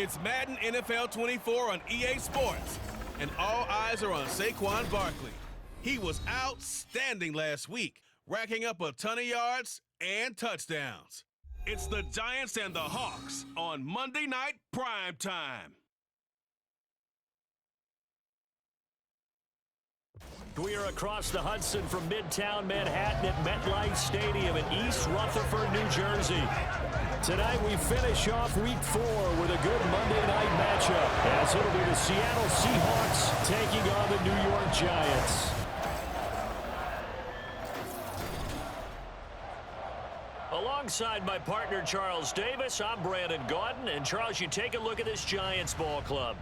It's Madden NFL 24 on EA Sports, and all eyes are on Saquon Barkley. He was outstanding last week, racking up a ton of yards and touchdowns. It's the Giants and the Hawks on Monday Night Prime Time. We are across the Hudson from Midtown Manhattan at MetLife Stadium in East Rutherford, New Jersey. Tonight we finish off Week 4 with a good Monday night matchup, as it'll be the Seattle Seahawks taking on the New York Giants. Alongside my partner Charles Davis, I'm Brandon Gaudin. And Charles, you take a look at this Giants ball club.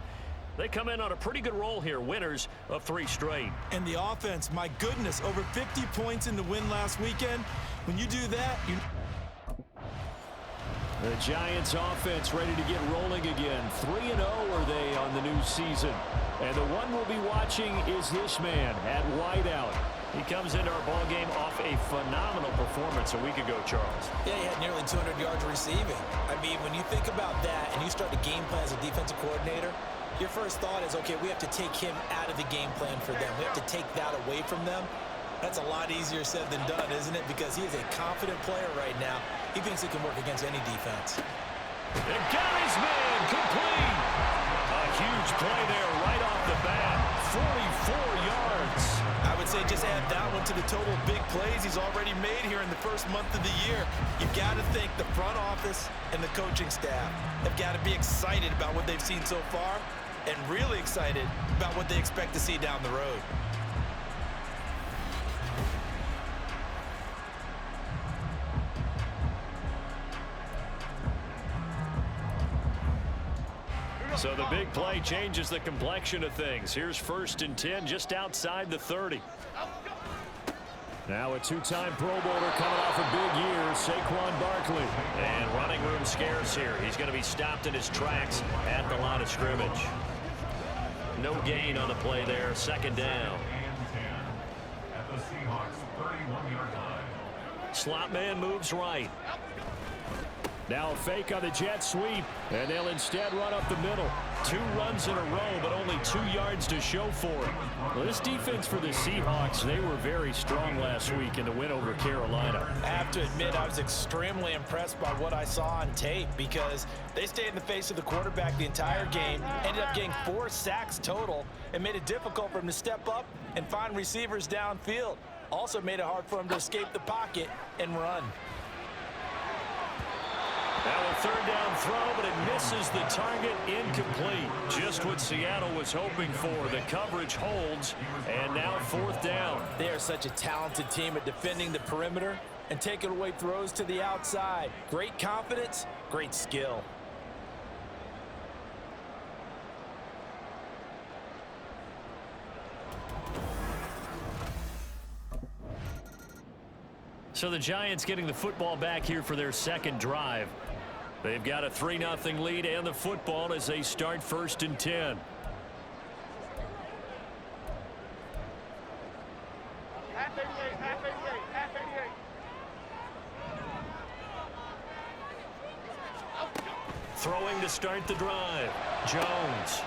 They come in on a pretty good roll here, winners of 3 straight. And the offense, my goodness, over 50 points in the win last weekend. When you do that, The Giants offense ready to get rolling again. 3-0 are they on the new season. And the one we'll be watching is this man at wideout. He comes into our ball game off a phenomenal performance a week ago, Charles. Yeah, he had nearly 200 yards receiving. I mean, when you think about that and you start the game plan as a defensive coordinator, your first thought is, okay, we have to take him out of the game plan for them. We have to take that away from them. That's a lot easier said than done, isn't it? Because he is a confident player right now. He thinks he can work against any defense. And got his man complete. A huge play there right off the bat. 44 yards. I would say just add that one to the total big plays he's already made here in the first month of the year. You've got to think the front office and the coaching staff have got to be excited about what they've seen so far and really excited about what they expect to see down the road. So the big play changes the complexion of things. Here's 1st and 10 just outside the 30. Now a 2-time Pro Bowler coming off a big year, Saquon Barkley. And running room scarce here. He's going to be stopped in his tracks at the line of scrimmage. No gain on the play there. 2nd down. At the Seahawks 31-yard line. Slot man moves right. Now a fake on the jet sweep, and they'll instead run up the middle. 2 runs in a row, but only 2 yards to show for it. Well, this defense for the Seahawks, they were very strong last week in the win over Carolina. I have to admit, I was extremely impressed by what I saw on tape because they stayed in the face of the quarterback the entire game, ended up getting 4 sacks total, and made it difficult for him to step up and find receivers downfield. Also made it hard for him to escape the pocket and run. Now a 3rd down throw, but it misses the target, incomplete. Just what Seattle was hoping for. The coverage holds, and now 4th down. They are such a talented team at defending the perimeter and taking away throws to the outside. Great confidence, great skill. So the Giants getting the football back here for their 2nd drive. They've got a 3-0 lead and the football as they start 1st and 10. Throwing to start the drive. Jones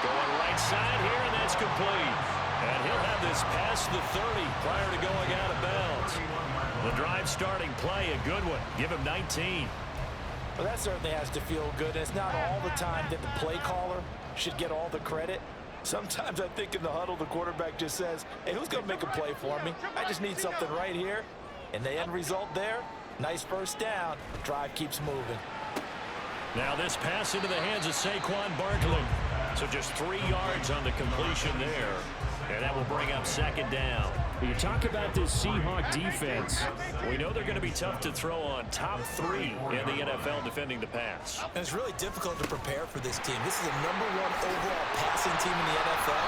going right side here, and that's complete. And he'll have this past the 30 prior to going out of bounds. The drive starting play, a good one. Give him 19. Well, that certainly has to feel good. It's not all the time that the play caller should get all the credit. Sometimes I think in the huddle, the quarterback just says, hey, who's going to make a play for me? I just need something right here. And the end result there, nice 1st down. Drive keeps moving. Now this pass into the hands of Saquon Barkley. So just 3 yards on the completion there. And that will bring up 2nd down. You talk about this Seahawk defense. We know they're going to be tough to throw on. Top 3 in the NFL defending the pass. And it's really difficult to prepare for this team. This is the #1 overall passing team in the NFL.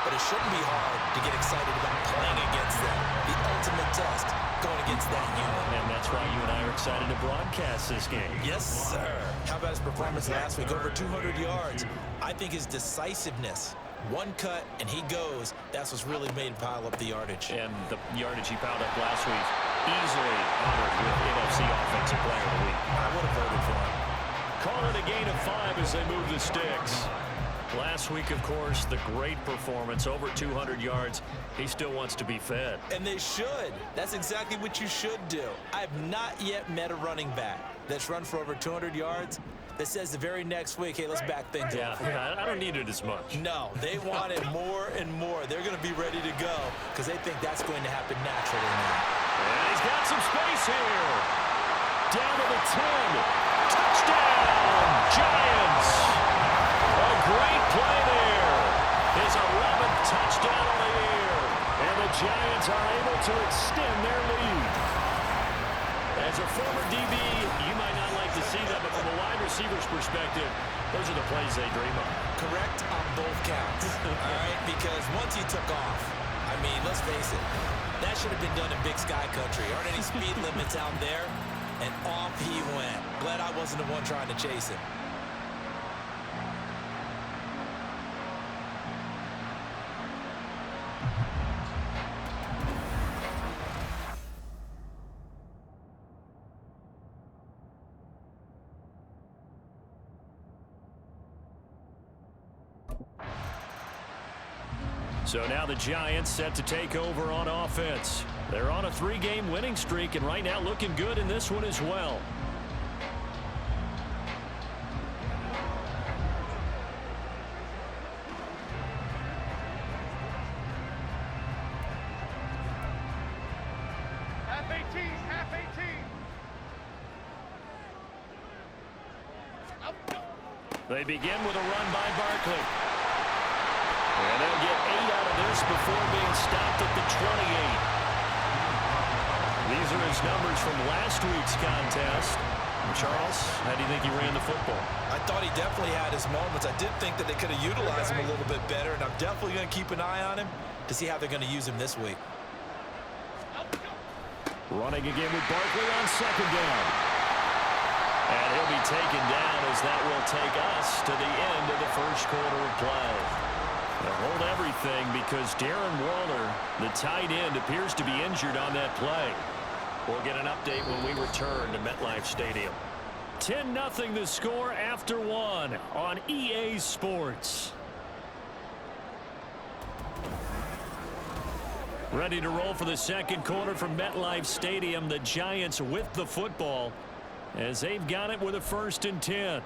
But it shouldn't be hard to get excited about playing against them. The ultimate test going against that unit. And that's why you and I are excited to broadcast this game. Yes, sir. How about his performance last week? Over 200 yards. I think his decisiveness. One cut, and he goes. That's what's really made him pile up the yardage. And the yardage he piled up last week, easily honored with NFC Offensive Player of the Week. I would have voted for him. call it a gain of 5 as they move the sticks. Last week, of course, the great performance, over 200 yards. He still wants to be fed. And they should. That's exactly what you should do. I've not yet met a running back that's run for over 200 yards that says the very next week, hey, let's back things up. Yeah, I don't need it as much. No, they want it more and more. They're going to be ready to go because they think that's going to happen naturally now. And he's got some space here. Down to the 10. Touchdown, Giants. A great play there. His 11th touchdown on the year. And the Giants are able to extend their lead. As a former DB, you might not like to see that, but from a wide receiver's perspective, those are the plays they dream of. Correct on both counts, all right? Because once he took off, I mean, let's face it, that should have been done in Big Sky Country. Aren't any speed limits out there? And off he went. Glad I wasn't the one trying to chase him. So now the Giants set to take over on offense. They're on a 3-game winning streak and right now looking good in this one as well. Half 18, half 18. They begin with a run by Barkley. And they'll get 8 out of this before being stopped at the 28. These are his numbers from last week's contest. Charles, how do you think he ran the football? I thought he definitely had his moments. I did think that they could have utilized him a little bit better, and I'm definitely going to keep an eye on him to see how they're going to use him this week. Running again with Barkley on second down. And he'll be taken down as that will take us to the end of the first quarter of play. Now hold everything because Darren Waller, the tight end, appears to be injured on that play. We'll get an update when we return to MetLife Stadium. 10-0 the score after 1 on EA Sports. Ready to roll for the second quarter from MetLife Stadium. The Giants with the football as they've got it with a 1st and 10.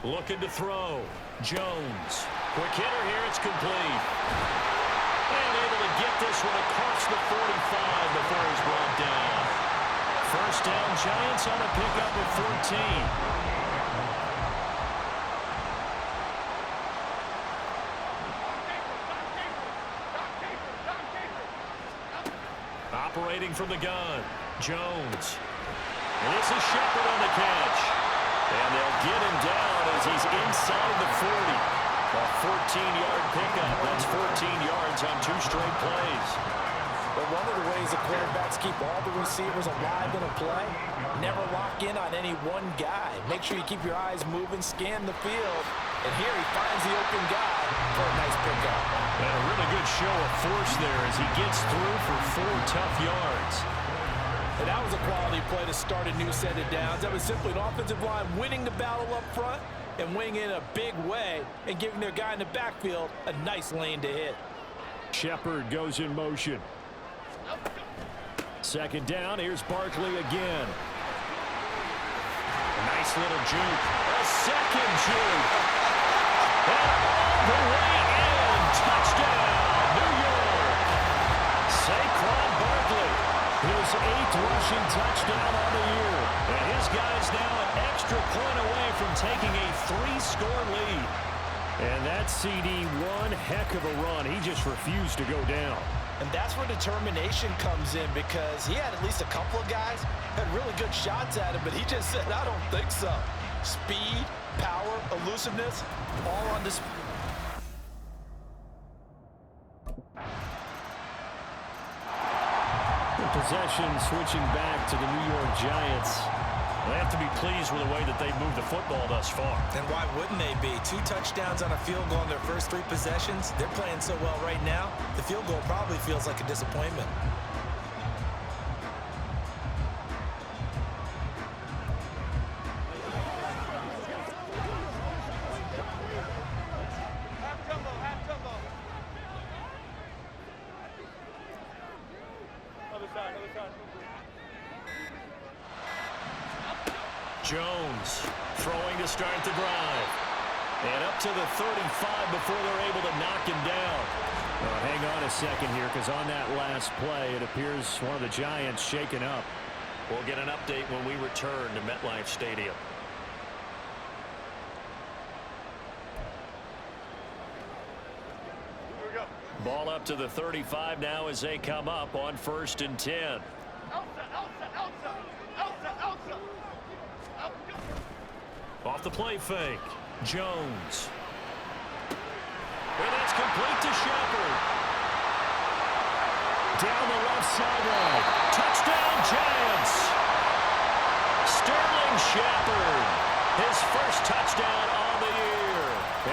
Looking to throw. Jones. Quick hitter here. It's complete. And able to get this one across the 45 before he's brought down. First down, Giants on a pickup of 14. Operating from the gun. Jones. And this is Shepard on the catch. And they'll get him down as he's inside the 40. A 14-yard pickup. That's 14 yards on 2 straight plays. But one of the ways the quarterbacks keep all the receivers alive in a play, never lock in on any one guy. Make sure you keep your eyes moving, scan the field. And here he finds the open guy for a nice pickup. And a really good show of force there as he gets through for 4 tough yards. And that was a quality play to start a new set of downs. That was simply an offensive line winning the battle up front and winning in a big way and giving their guy in the backfield a nice lane to hit. Shepard goes in motion. Second down, here's Barkley again. Nice little juke. A second juke. And all the way in. Touchdown, New York. Saquon Barkley. His 8th rushing touchdown on the year. And his guys now an extra point away from taking a 3-score lead. And that CD, one heck of a run. He just refused to go down. And that's where determination comes in because he had at least a couple of guys had really good shots at him, but he just said, I don't think so. Speed, power, elusiveness, all on display. Possession switching back to the New York Giants. They have to be pleased with the way that they've moved the football thus far. And why wouldn't they be? 2 touchdowns on a field goal in their first 3 possessions. They're playing so well right now, the field goal probably feels like a disappointment. Jones throwing to start the drive. And up to the 35 before they're able to knock him down. Hang on a second here, because on that last play, it appears one of the Giants shaken up. We'll get an update when we return to MetLife Stadium. Ball up to the 35 now as they come up on 1st and 10. Off the play fake. Jones. And that's complete to Shepard. Down the left sideline. Touchdown, Giants. Sterling Shepard. His first touchdown on the year.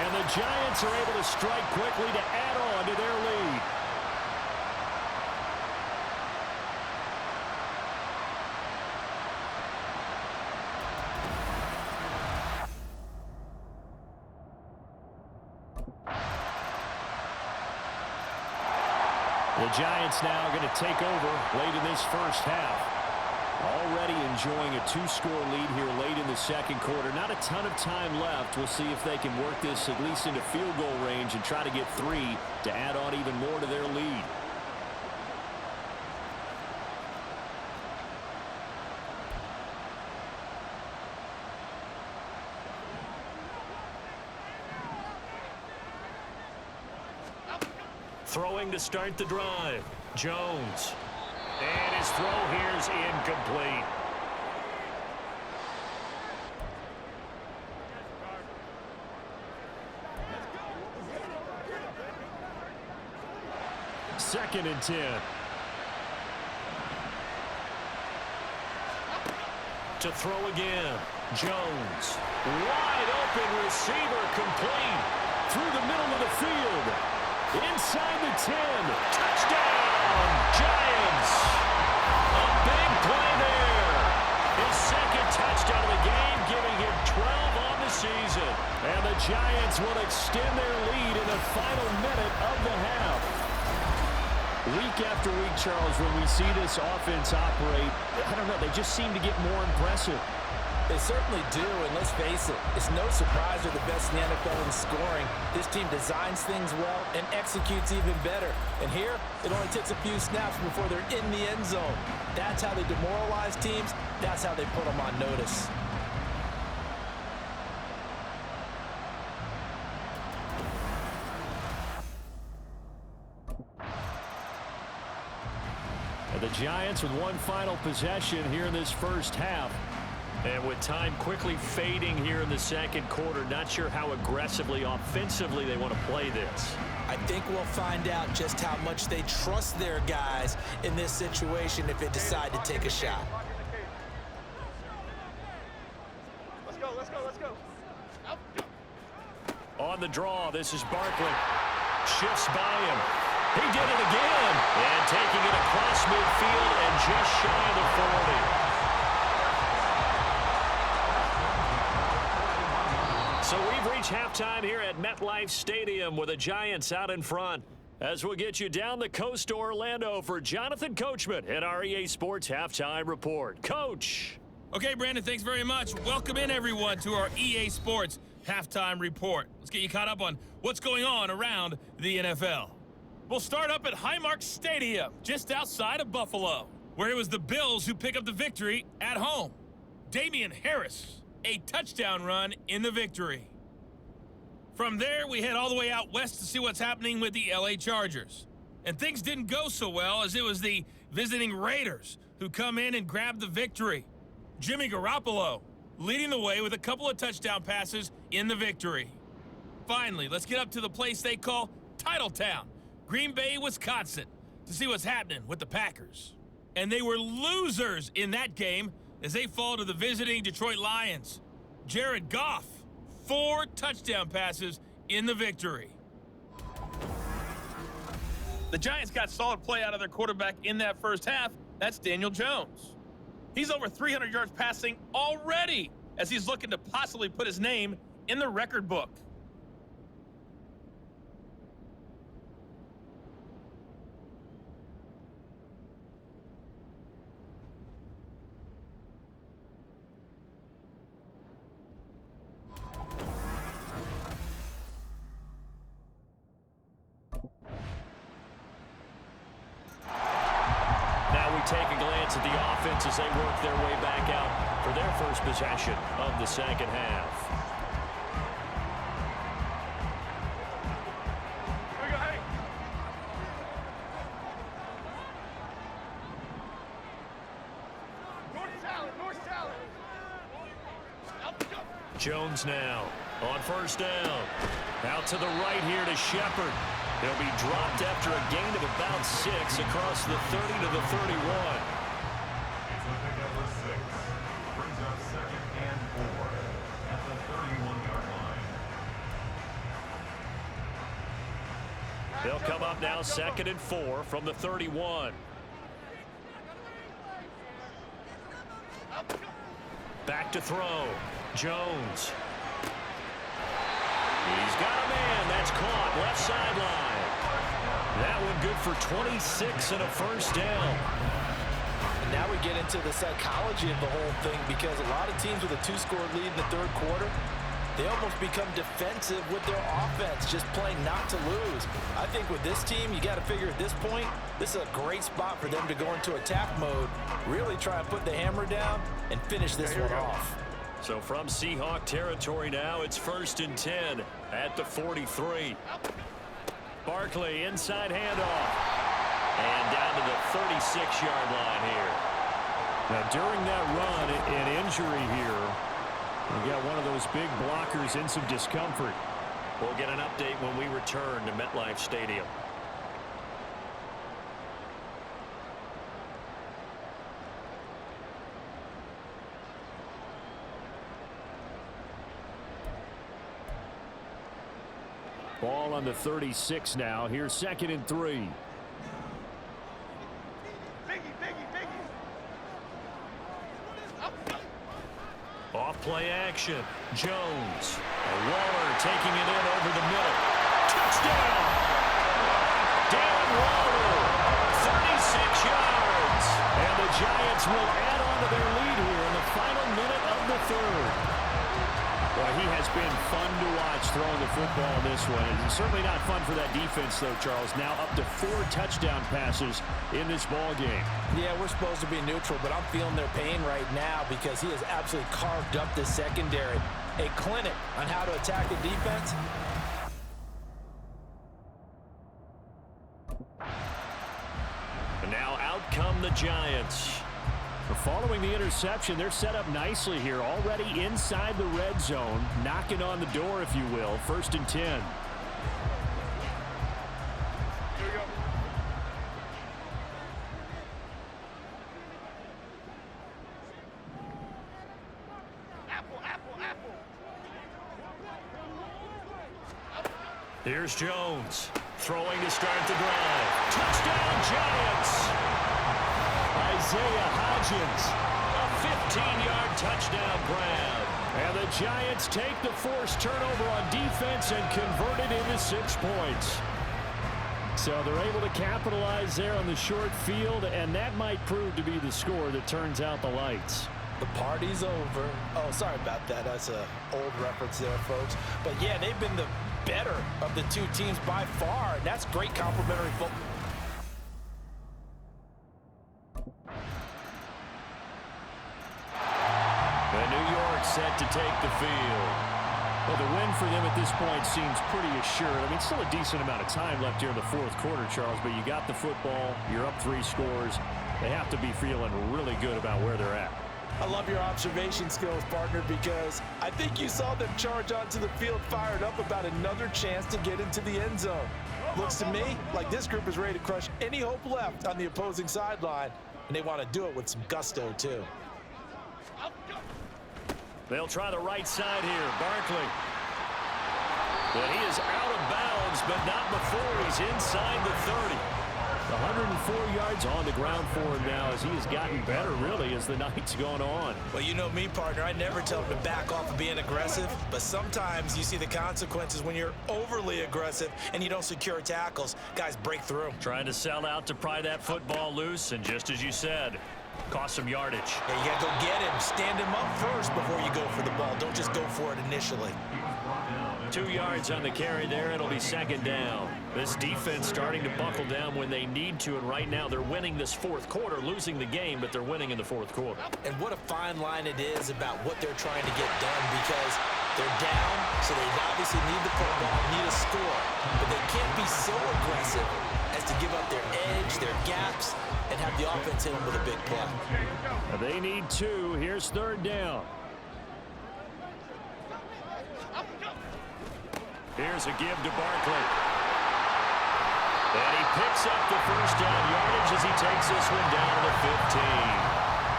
And the Giants are able to strike quickly to add on to their lead. The Giants now going to take over late in this first half. Already enjoying a 2-score lead here late in the second quarter. Not a ton of time left. We'll see if they can work this at least into field goal range and try to get 3 to add on even more to their lead. Throwing to start the drive. Jones. And his throw here is incomplete. Second and 10. To throw again. Jones. Wide open receiver complete. Through the middle of the field. Inside the 10. Touchdown, Giants. A big play there. His second touchdown of the game, giving him 12 on the season. And the Giants will extend their lead in the final minute of the half. Week after week, Charles, when we see this offense operate, I don't know, they just seem to get more impressive. They certainly do, and let's face it, it's no surprise they're the best in the NFL in scoring. This team designs things well and executes even better. And here, it only takes a few snaps before they're in the end zone. That's how they demoralize teams. That's how they put them on notice. And the Giants with one final possession here in this first half. And with time quickly fading here in the second quarter, not sure how aggressively, offensively they want to play this. I think we'll find out just how much they trust their guys in this situation if they decide to take a shot. Let's go, let's go, let's go. On the draw, this is Barkley. Shifts by him. He did it again. And taking it across midfield and just shy of the 40. So we've reached halftime here at MetLife Stadium with the Giants out in front. As we'll get you down the coast to Orlando for Jonathan Coachman at our EA Sports Halftime Report. Coach. Okay, Brandon, thanks very much. Welcome in, everyone, to our EA Sports Halftime Report. Let's get you caught up on what's going on around the NFL. We'll start up at Highmark Stadium, just outside of Buffalo, where it was the Bills who pick up the victory at home. Damian Harris, a touchdown run in the victory. From there, we head all the way out west to see what's happening with the LA Chargers. And things didn't go so well, as it was the visiting Raiders who come in and grab the victory. Jimmy Garoppolo leading the way with a couple of touchdown passes in the victory. Finally, let's get up to the place they call Titletown, Green Bay, Wisconsin, to see what's happening with the Packers. And they were losers in that game as they fall to the visiting Detroit Lions. Jared Goff, 4 touchdown passes in the victory. The Giants got solid play out of their quarterback in that first half. That's Daniel Jones. He's over 300 yards passing already as he's looking to possibly put his name in the record book. points as they work their way back out for their first possession of the second half. Here we go, hey. North salad. Jones now on first down. Out to the right here to Shepard. He'll be dropped after a gain of about 6 across the 30 to the 31. It's a pick up for 6. Brings up 2nd and 4 at the 31-yard line. They'll come up now 2nd and 4 from the 31. Back to throw. Jones. He's got a man. That's caught. Left sideline. That one good for 26 and a first down. And now we get into the psychology of the whole thing, because a lot of teams with a 2-score lead in the third quarter, they almost become defensive with their offense, just playing not to lose. I think with this team, you got to figure at this point, this is a great spot for them to go into attack mode, really try and put the hammer down and finish this one off. So from Seahawk territory now, it's 1st and 10 at the 43. Barkley inside handoff. And down to the 36-yard line here. Now during that run, an injury here. We got one of those big blockers in some discomfort. We'll get an update when we return to MetLife Stadium. Ball on the 36 now. Here's 2nd and 3. Off play action. Jones. And Waller taking it in over the middle. Touchdown! Darren Waller. 36 yards. And the Giants will add on to their lead here in the final minute of the third. Well, he has been fun to watch throwing the football in this one. And certainly not fun for that defense, though, Charles. Now up to 4 touchdown passes in this ball game. Yeah, we're supposed to be neutral, but I'm feeling their pain right now because he has absolutely carved up the secondary. A clinic on how to attack the defense. And now out come the Giants. Following the interception, they're set up nicely here, already inside the red zone, knocking on the door, if you will. 1st and 10. Here we go. Apple. Here's Jones throwing to start the drive. Touchdown Giants! Isaiah Hodgins. A 15-yard touchdown grab. And the Giants take the forced turnover on defense and convert it into 6 points. So they're able to capitalize there on the short field, and that might prove to be the score that turns out the lights. The party's over. Oh, sorry about that. That's an old reference there, folks. But, yeah, they've been the better of the two teams by far, and that's great complimentary football. New York set to take the field. Well, the win for them at this point seems pretty assured. I mean, still a decent amount of time left here in the fourth quarter, Charles, but you got the football, you're up 3 scores. They have to be feeling really good about where they're at. I love your observation skills, partner, because I think you saw them charge onto the field fired up about another chance to get into the end zone. Looks to me like this group is ready to crush any hope left on the opposing sideline, and they want to do it with some gusto, too. They'll try the right side here. Barkley. But he is out of bounds, but not before he's inside the 30. 104 yards on the ground for him now as he has gotten better, really, as the night's gone on. Well, you know me, partner. I never tell him to back off of being aggressive, but sometimes you see the consequences when you're overly aggressive and you don't secure tackles. Guys break through. Trying to sell out to pry that football loose, and just as you said, cost some yardage. Yeah, you got to go get him. Stand him up first before you go for the ball. Don't just go for it initially. He was brought down 2 yards on the carry there. It'll be second down. This defense starting to buckle down when they need to, and right now they're winning this fourth quarter, losing the game, but they're winning in the fourth quarter. And what a fine line it is about what they're trying to get done, because they're down, so they obviously need the football, need a score. But they can't be so aggressive as to give up their edge, their gaps, and have the offense hit them with a big play. They need 2. Here's third down. Here's a give to Barkley. And he picks up the first down yardage as he takes this one down to the 15.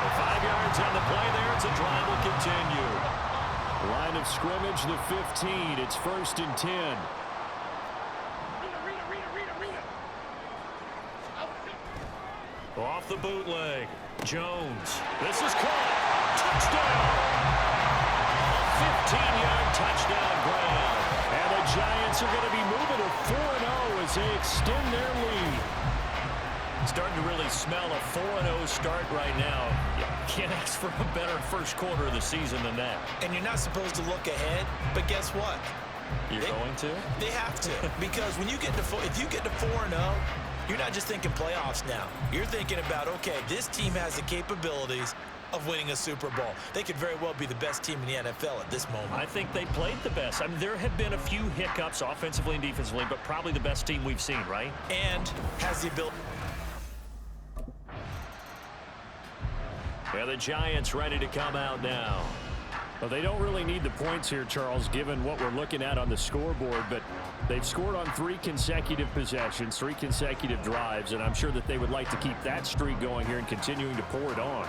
The 5 yards on the play there. It's a drive will continue. Line of scrimmage, the 15. It's 1st and 10. Off the bootleg. Jones. This is caught. Touchdown. 15-yard touchdown ground. And the Giants are going to be moving to 4-0 as they extend their lead. Starting to really smell a 4-0 start right now. You can't ask for a better first quarter of the season than that. And you're not supposed to look ahead, but guess what? You're going to? They have to, because when you get to if you get to 4-0, you're not just thinking playoffs now. You're thinking about, okay, this team has the capabilities of winning a Super Bowl. They could very well be the best team in the NFL at this moment. I think they played the best. I mean, there have been a few hiccups offensively and defensively, but probably the best team we've seen, right? And has the ability. Yeah, the Giants ready to come out now. Well, they don't really need the points here, Charles, given what we're looking at on the scoreboard, but they've scored on 3 consecutive possessions, 3 consecutive drives, and I'm sure that they would like to keep that streak going here and continuing to pour it on.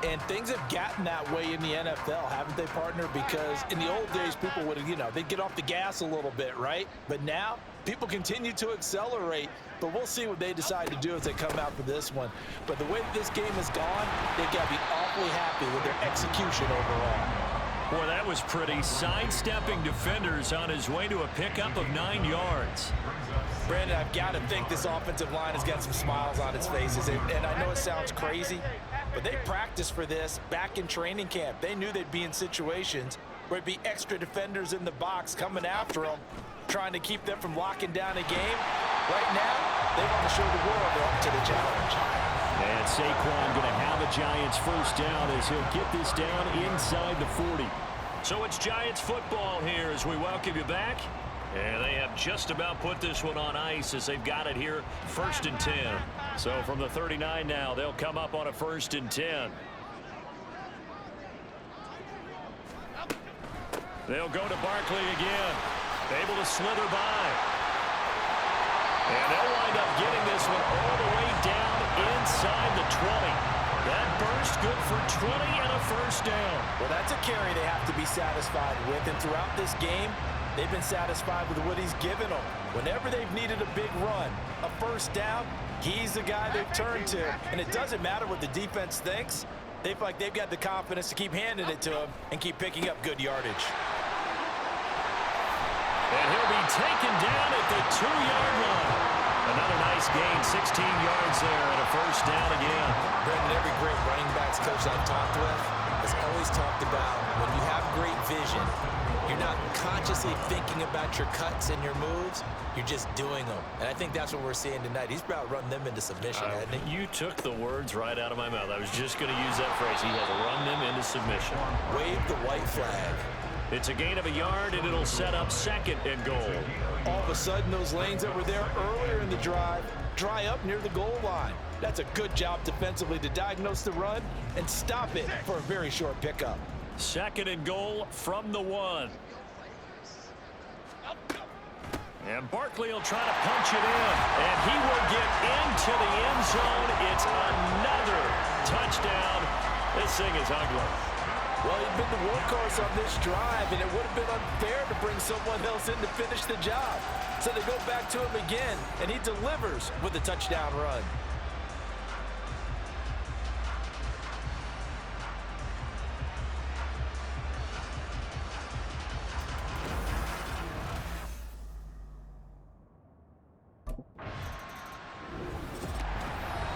And things have gotten that way in the NFL, haven't they, partner? Because in the old days, people would, they'd get off the gas a little bit, right? But now, people continue to accelerate. But we'll see what they decide to do as they come out for this one. But the way that this game has gone, they've got to be awfully happy with their execution overall. Boy, that was pretty. Sidestepping defenders on his way to a pickup of 9 yards. Brandon, I've got to think this offensive line has got some smiles on its faces. And I know it sounds crazy, but they practiced for this back in training camp. They knew they'd be in situations where it'd be extra defenders in the box coming after them, trying to keep them from locking down a game. Right now, they want to show the world they're up to the challenge. And Saquon going to have a Giants first down as he'll get this down inside the 40. So it's Giants football here as we welcome you back. And they have just about put this one on ice as they've got it here, 1st and 10. So from the 39 now, they'll come up on a 1st and 10. They'll go to Barkley again. Able to slither by. And they'll wind up getting this one all the way down inside the 20. That burst good for 20 and a first down. Well, that's a carry they have to be satisfied with. And throughout this game, they've been satisfied with what he's given them. Whenever they've needed a big run, a first down, he's the guy they've turned to. And it doesn't matter what the defense thinks. They feel like they've got the confidence to keep handing it to him and keep picking up good yardage. And he'll be taken down at the 2-yard line. Another nice gain, 16 yards there and a first down again. Brandon, every great running backs coach I've talked with has always talked about when you have great vision, you're not consciously thinking about your cuts and your moves, you're just doing them. And I think that's what we're seeing tonight. He's about run them into submission, hasn't he? You took the words right out of my mouth. I was just going to use that phrase. He has run them into submission. Wave the white flag. It's a gain of a yard, and it'll set up 2nd and goal. All of a sudden, those lanes that were there earlier in the drive dry up near the goal line. That's a good job defensively to diagnose the run and stop it for a very short pickup. 2nd and goal from the 1. And Barkley will try to punch it in, and he will get into the end zone. It's another touchdown. This thing is ugly. Well, he'd been the workhorse on this drive, and it would have been unfair to bring someone else in to finish the job. So they go back to him again, and he delivers with a touchdown run.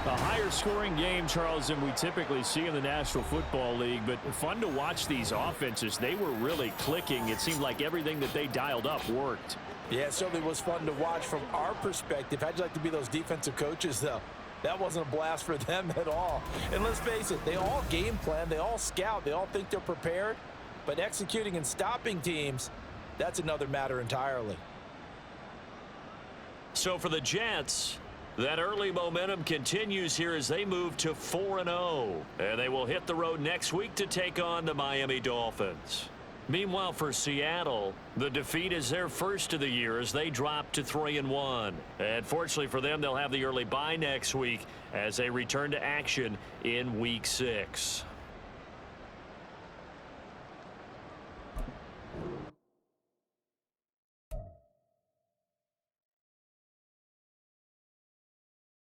The high higher scoring game, Charles, than we typically see in the National Football League, but fun to watch these offenses. They were really clicking. It seemed like everything that they dialed up worked. Yeah, it certainly was fun to watch from our perspective. How'd you like to be those defensive coaches, though? That wasn't a blast for them at all. And let's face it, they all game plan, they all scout, they all think they're prepared, but executing and stopping teams, that's another matter entirely. So for the Jets, that early momentum continues here as they move to 4-0. And they will hit the road next week to take on the Miami Dolphins. Meanwhile, for Seattle, the defeat is their first of the year as they drop to 3-1. And fortunately for them, they'll have the early bye next week as they return to action in Week 6.